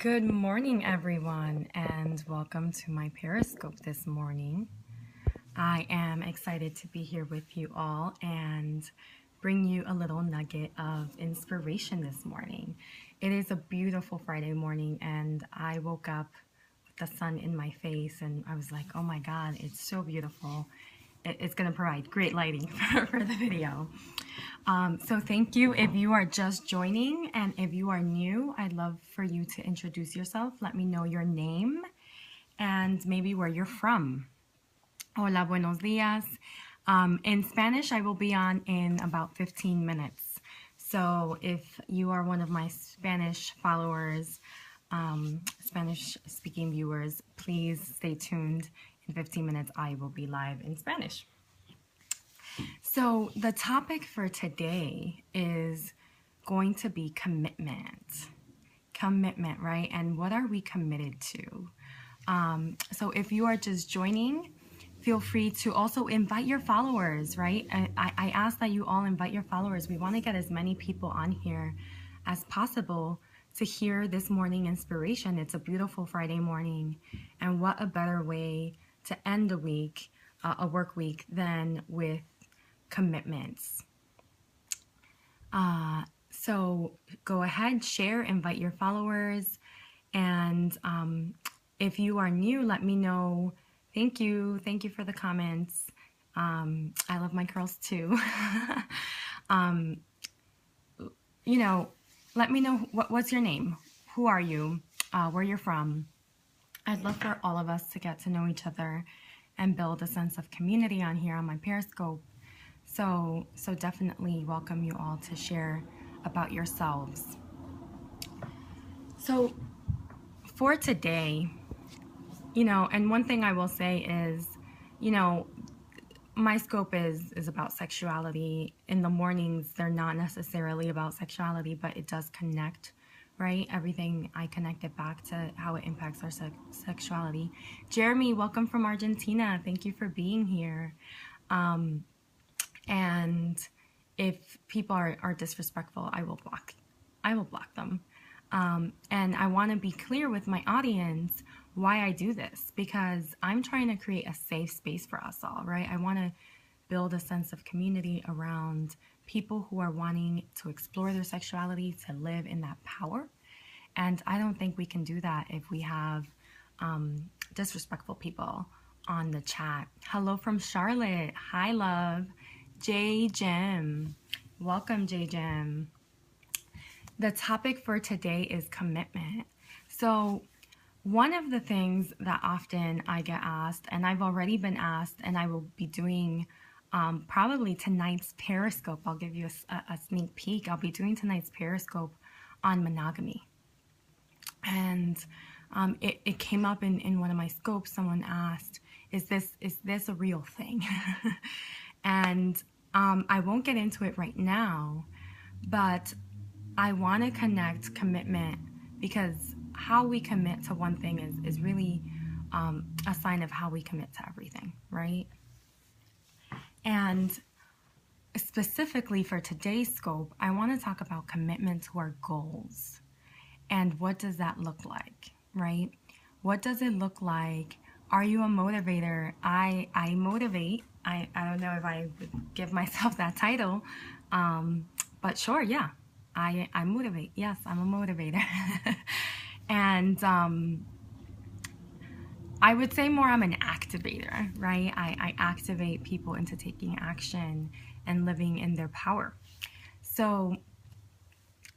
Good morning, everyone, and welcome to my Periscope this morning. I am excited to be here with you all and bring you a little nugget of inspiration this morning. It is a beautiful Friday morning, and I woke up with the sun in my face, and I was like, oh my God, it's so beautiful. It's going to provide great lighting for the video. So thank you if you are just joining, and if you are new, I'd love for you to introduce yourself. Let me know your name and maybe where you're from. Hola, buenos días. In Spanish, I will be on in about 15 minutes. So if you are one of my Spanish followers, Spanish speaking viewers, please stay tuned. In 15 minutes, I will be live in Spanish. So the topic for today is going to be commitment. Commitment, right? And what are we committed to? So if you are just joining, feel free to also invite your followers, right? I ask that you all invite your followers. We want to get as many people on here as possible to hear this morning inspiration. It's a beautiful Friday morning. And what a better way to end a week, a work week, than with commitments. So go ahead, share, invite your followers. And if you are new, let me know. Thank you. Thank you for the comments. I love my curls too. Let me know what's your name? Who are you? Where you're from? I'd love for all of us to get to know each other and build a sense of community on here on my Periscope. So definitely welcome you all to share about yourselves. So for today, and one thing I will say is, my scope is about sexuality. In the mornings, they're not necessarily about sexuality, but it does connect, right? Everything, I connect it back to how it impacts our sexuality. Jeremy, welcome from Argentina. Thank you for being here. And if people are disrespectful, I will block them. And I want to be clear with my audience why I do this, because I'm trying to create a safe space for us all, right? I want to build a sense of community around people who are wanting to explore their sexuality, to live in that power. And I don't think we can do that if we have disrespectful people on the chat. Hello from Charlotte. Hi, love. J. Jim. Welcome, J. Jim. The topic for today is commitment. So one of the things that often I get asked, and I've already been asked, and I will be doing probably tonight's Periscope. I'll give you a sneak peek. I'll be doing tonight's Periscope on monogamy. And it came up in one of my scopes. Someone asked, is this a real thing? And I won't get into it right now, but I want to connect commitment, because how we commit to one thing is really a sign of how we commit to everything, right? And specifically for today's scope, I want to talk about commitment to our goals. And what does that look like, right? What does it look like? Are you a motivator? I motivate. I don't know if I would give myself that title, but sure, yeah. I motivate. Yes, I'm a motivator. And I would say more I'm an activator, right? I activate people into taking action and living in their power. So,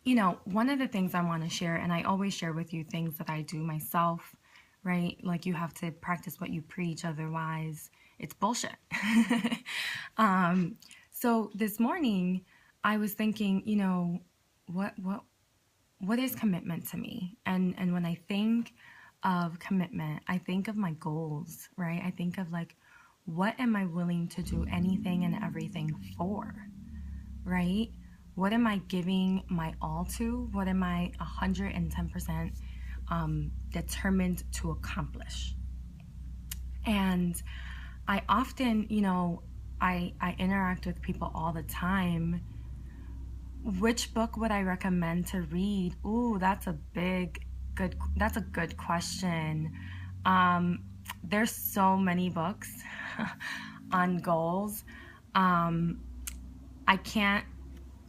one of the things I want to share, and I always share with you things that I do myself, right? Like, you have to practice what you preach, otherwise it's bullshit. So this morning I was thinking, what is commitment to me? And when I think of commitment, I think of my goals, right? I think of like, what am I willing to do anything and everything for, right? What am I giving my all to? What am I 110% determined to accomplish? And I often, I interact with people all the time. Which book would I recommend to read? Ooh, that's a big That's a good question. There's so many books on goals. I can't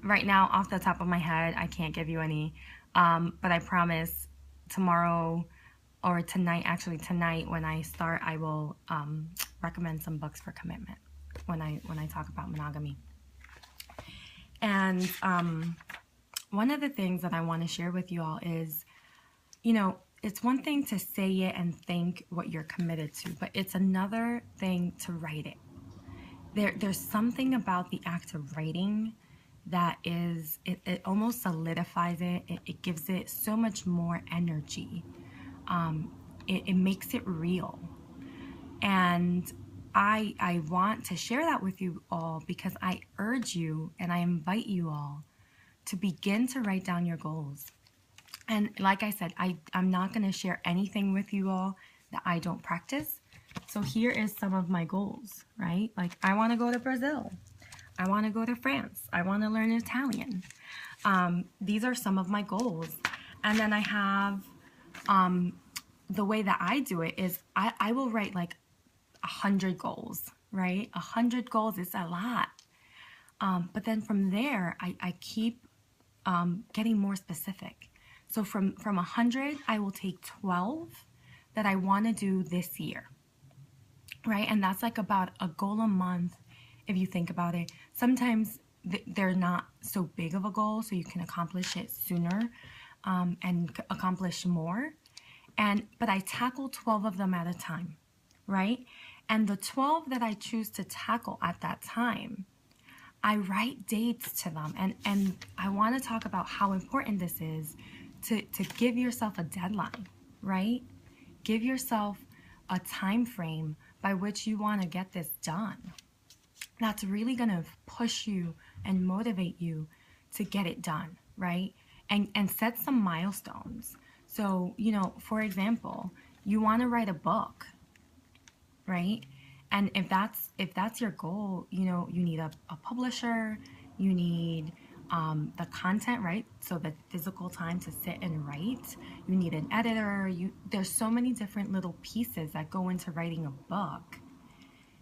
right now off the top of my head. I can't give you any, but I promise tomorrow or tonight. Actually, tonight when I start, I will recommend some books for commitment when I talk about monogamy. And one of the things that I want to share with you all is, it's one thing to say it and think what you're committed to, but it's another thing to write it. There's something about the act of writing that is, it almost solidifies it. It gives it so much more energy. It makes it real. And I want to share that with you all because I urge you and I invite you all to begin to write down your goals. And like I said, I'm not going to share anything with you all that I don't practice. So here is some of my goals, right? Like I want to go to Brazil. I want to go to France. I want to learn Italian. These are some of my goals. And then I have, the way that I do it is I will write like 100 goals, right? 100 goals is a lot. But then from there, I keep getting more specific. So from 100, I will take 12 that I want to do this year, right? And that's like about a goal a month, if you think about it. Sometimes they're not so big of a goal, so you can accomplish it sooner and accomplish more. But I tackle 12 of them at a time, right? And the 12 that I choose to tackle at that time, I write dates to them. And I want to talk about how important this is to give yourself a deadline, right? Give yourself a time frame by which you want to get this done. That's really going to push you and motivate you to get it done, right? And set some milestones. So, for example, you want to write a book, right? And if that's your goal, you need a publisher, you need the content, right? So the physical time to sit and write, you need an editor. There's so many different little pieces that go into writing a book.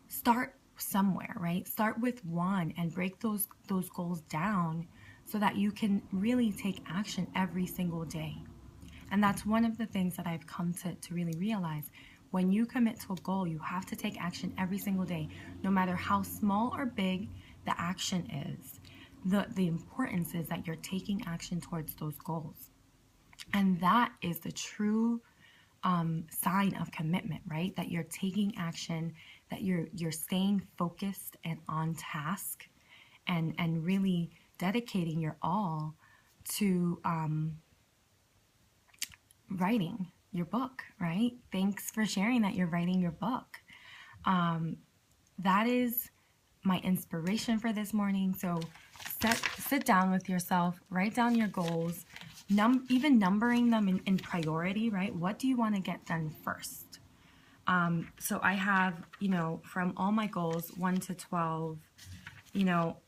Start somewhere, right? Start with one and break those goals down so that you can really take action every single day. And that's one of the things that I've come to really realize. When you commit to a goal, you have to take action every single day, no matter how small or big the action is. The importance is that you're taking action towards those goals. And that is the true sign of commitment, right? That you're taking action, that you're staying focused and on task and really dedicating your all to writing your book, right? Thanks for sharing that you're writing your book. That is my inspiration for this morning. So sit down with yourself, write down your goals, even numbering them in priority, right? What do you want to get done first? So I have, from all my goals, 1 to 12,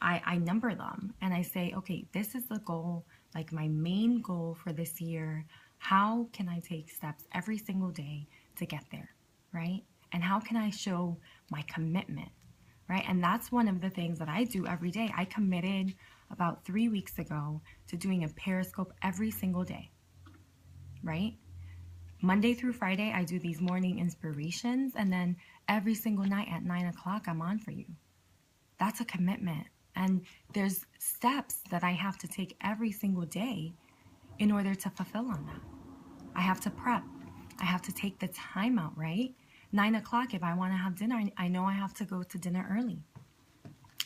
I number them and I say, okay, this is the goal, like my main goal for this year. How can I take steps every single day to get there, right? And how can I show my commitment, right? And that's one of the things that I do every day. I committed about 3 weeks ago to doing a Periscope every single day, right? Monday through Friday, I do these morning inspirations, and then every single night at 9 o'clock, I'm on for you. That's a commitment. And there's steps that I have to take every single day in order to fulfill on that. I have to prep. I have to take the time out, right? 9 o'clock, if I want to have dinner, I know I have to go to dinner early.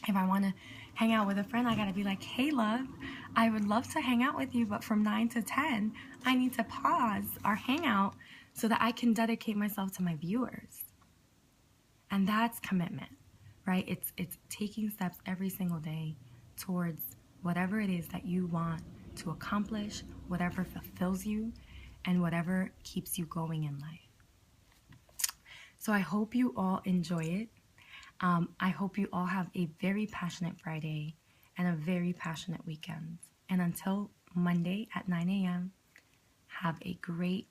If I want to hang out with a friend, I got to be like, hey, love, I would love to hang out with you, but from 9 to 10, I need to pause our hangout so that I can dedicate myself to my viewers. And that's commitment, right? It's taking steps every single day towards whatever it is that you want to accomplish, whatever fulfills you, and whatever keeps you going in life. So I hope you all enjoy it. I hope you all have a very passionate Friday and a very passionate weekend. And until Monday at 9 a.m., Have a great